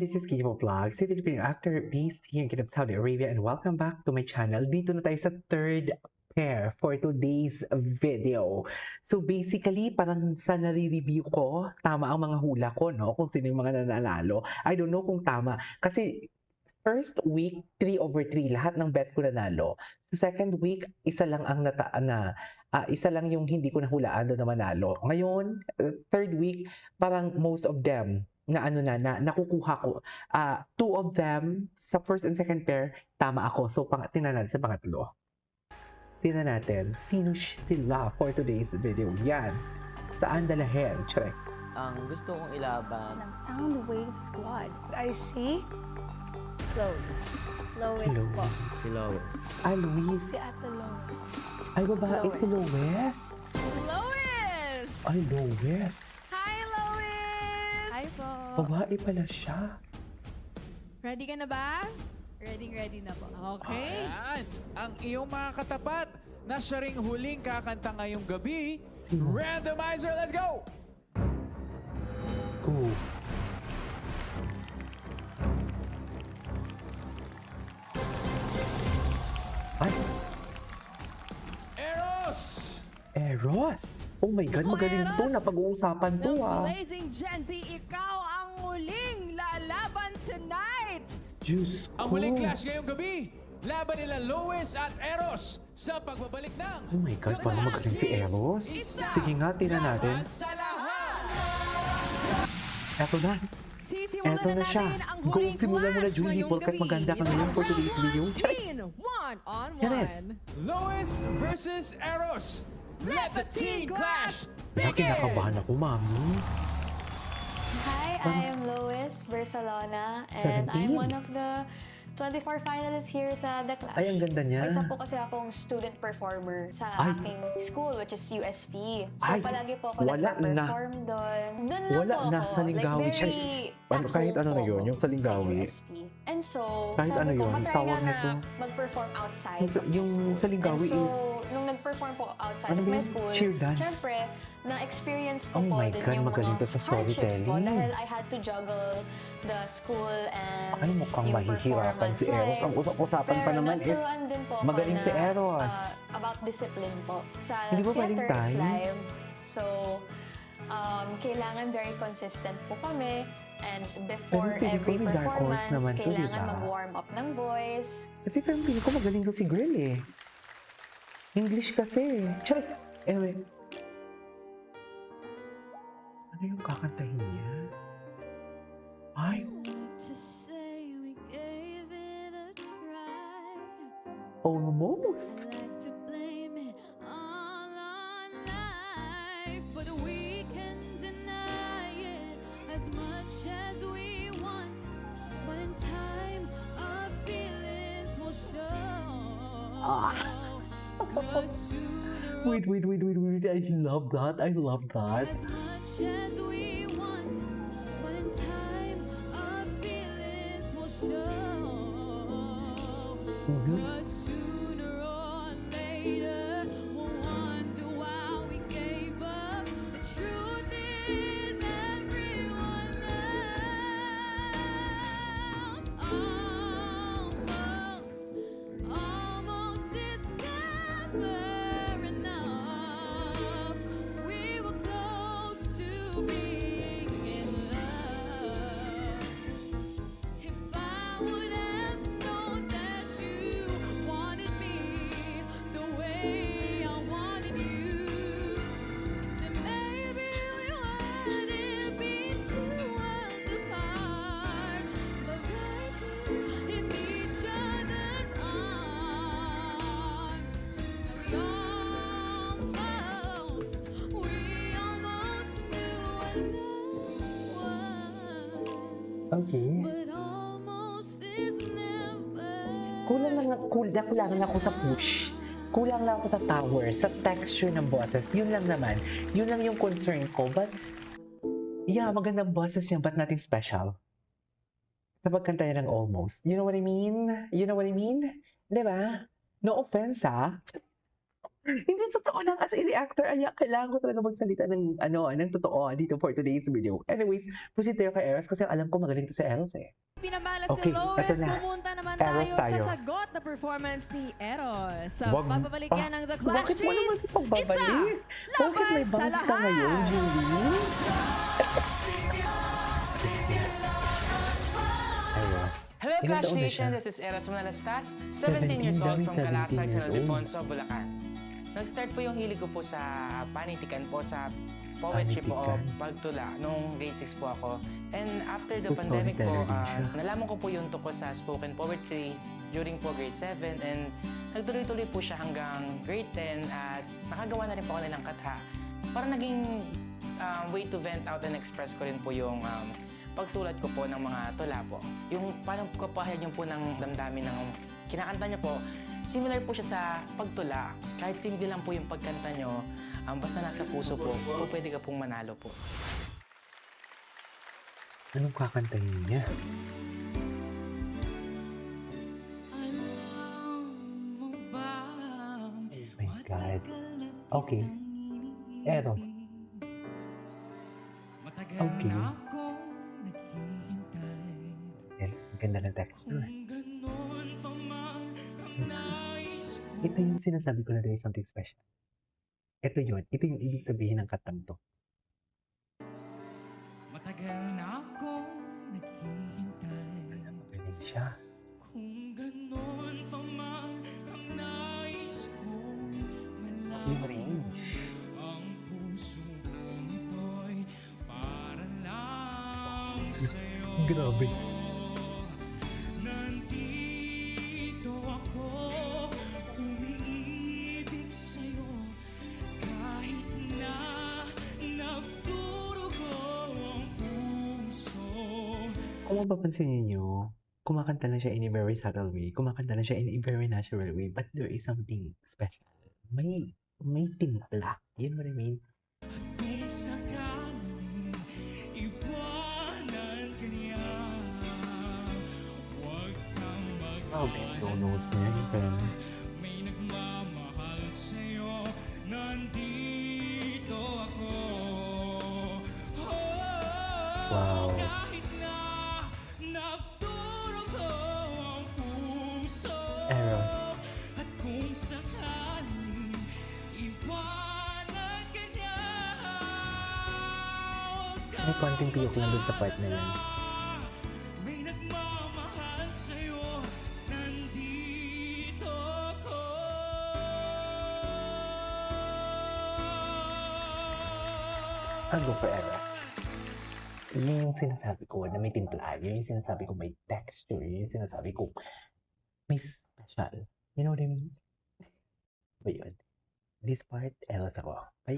this is Kivo Vlogs, a Filipino actor based here in Kingdom, Saudi Arabia, and welcome back to my channel. Dito na tayo sa third pair for today's video. So basically, parang sa nare-review ko, tama ang mga hula ko, no? Kung sino yung mga nanalo. I don't know kung tama. Kasi first week, 3/3, lahat ng bet ko nanalo. Sa second week, isa lang ang isa lang yung hindi ko nahulaan doon na manalo. Ngayon, third week, parang most of them na nakukuha ko. Two of them, sa first and second pair, tama ako. So, tingnan natin sa pangatlo. Tingnan natin, sino sila for today's video. Yan. Saan dalahin? Check. Ang gusto kong ilaban, ng Soundwave Squad. I see. Chloe. Lois po. si Lois. Luis. Si Ate Lois. Ay, babae si Lois. Lois! Ay, Lois. Hi, Lois! Hi po. Babae pala siya. Ready ka na ba? Ready na po. Okay. Ayan, ang iyong mga katapat na siya ring huling kakanta ngayong gabi. Sino? Randomizer, let's go! Go. Ay, Eros! Eros. Oh my God, magaling to. Eros, Napag-uusapan to The ah. Blazing Gen Z, ikaw ang muling lalaban tonight! Diyos ko. Ang huling clash ngayong gabi, laban nila Lois at Eros sa pagbabalik ng Oh my God, The parang Clash magaling si is Eros. isa Sige nga, tingnan natin. laban sa lahat! Eto na. Sisimulan Eto na siya. natin ang Go, huling simulan mo na, clash Julie. ngayong Porkat gabi. maganda ka ngayon for today's video. Scene 1-on-1. Yes. Lois versus Eros. Let the teen clash Kaya begin! kinakabahan ako, mami. Hi, I am Lois Versalona and 17. I'm one of the 24 finalists here sa The Clash. Ay, ang ganda niya. Isa po kasi akong student performer sa Ay. aking school, which is UST. So Ay, palagi po ako wala na. nagpa-perform doon. Doon lang Wala po na ako. sa Lingawi. Like, very Ano, at kahit home ano po na yun, ako yung sa Lingawi. UST. And so, Kahit sabi ano ko, yun, matry tawag nga na nito. mag-perform outside Yung sa- of my yung school. sa Lingawi And so, is- nung nag-perform po outside Ano of ba my yun? school, Cheer dance? syempre, na-experience ko Oh po my din God, yung magaling mga to sa hardships po storytelling. dahil I had to juggle the school and Ay, mukhang yung mahihirapan si Eros. Ang usap-usapan pa pero naman is naturuan din po ako magaling si na, Eros. about discipline po. Sa Hindi ba pwedeng theater, it's time? live. So, kailangan very consistent po kami. And before Pero feeling ko every may dark horse performance, naman to, kailangan diba? mag-warm up ng voice. Kasi parang feeling ko magaling to si girl eh. English kasi. Charik! Ewe. Ano yung kakantahin niya? Ay, almost. Ah. Wait. I love that. I love that. As much as we want, but in time our feelings will show. Mhm. 'Cause sooner or later we'll wonder why we gave up. The truth is everyone else almost is never enough. We were close to being in love. If I would have known that you wanted me the way I wanted you, then maybe we wouldn't be two worlds apart, but right here in each other's arms. We almost knew what love was. Okay. But almost is never. Kulang lang ako sa push. Kulang lang ako sa power, sa texture ng boses. Yun lang naman. Yun lang yung concern ko. But, yeah, magandang boses niya, but nothing special. Sa pagkanta niya ng almost. You know what I mean? You know what I mean? Diba? No offense, ah. Hindi totoo lang as in reactor. Aya, kailangan ko talaga magsalita ng ng totoo dito for today's video. Anyways, proceed tayo kay Eros kasi alam ko magaling to si Eros eh. Pinamalas Okay, ni eto Lois, na. pumunta naman Eros tayo tayo. sa sagot na performance ni Eros. Sa Wag- pagbabalik niya ng The Clash Bakit mo naman Streets, sa pagbabalik? Bakit may laban sa bounce ka ngayon, lahat. Julie? Eros. Hello Ilang Clash taon na Nation, siya? this is Eras Manalastas, 17 years old from 17 Calasag, years San old. Ildefonso, Bulacan. Nag-start po yung hilig ko po sa panitikan po, sa poetry po o Panitikan. pagtula nung grade 6 po ako. And after the So, pandemic po, storyteller din siya. nalaman ko po yung tungkol sa spoken poetry during po grade 7 and nagtuloy-tuloy po siya hanggang grade 10 at nakagawa na rin po ako ng katha. Parang naging way to vent out and express ko rin po yung pagsulat ko po ng mga tula po. Yung parang kapahayag niyo po ng damdamin ng kinakanta niyo po, similar po siya sa pagtula. Kahit simple lang po yung pagkanta niyo, basta nasa puso po, pwede ka pong manalo po. Anong kakantahin niya? Oh my God. Okay. Eros. Okay. Ang ganda ng texture. Ito yung sinasabi ko na there is something special. Ito yun. Ito yung ibig sabihin ng katang to. Matagal na ako naghihintay. Magaling siya. Kung ganon pa man ang nais ko Yung malaman range. ang puso kong ito'y para lang sa'yo. Grabe. Nandito ako, umiibig sa'yo, kahit na nagdurugo ang puso. Kung mapapansin niyo, kumakanta lang siya in a very subtle way. Kumakanta lang siya in a very natural way. But there is something special. May timpla. You know what I mean? Kung sakaling iwanan ka niya, huwag kang Oh, no notes niya, in fairness. may nagmamahal sa'yo, nandito ako. Wow. Kahit na nagdurugo ang puso, Eros. at kung sakaling iwanan ka niya, huwag May konting piyok lang dun sa part na yan. may nagmamahal sa'yo, nandito ako. I'll go for Eros. Yun yung sinasabi ko na may timpla. Yun yung sinasabi ko may texture. Yun yung sinasabi ko may special. You know what I mean? Ba yun? This part, Eros ako. Okay?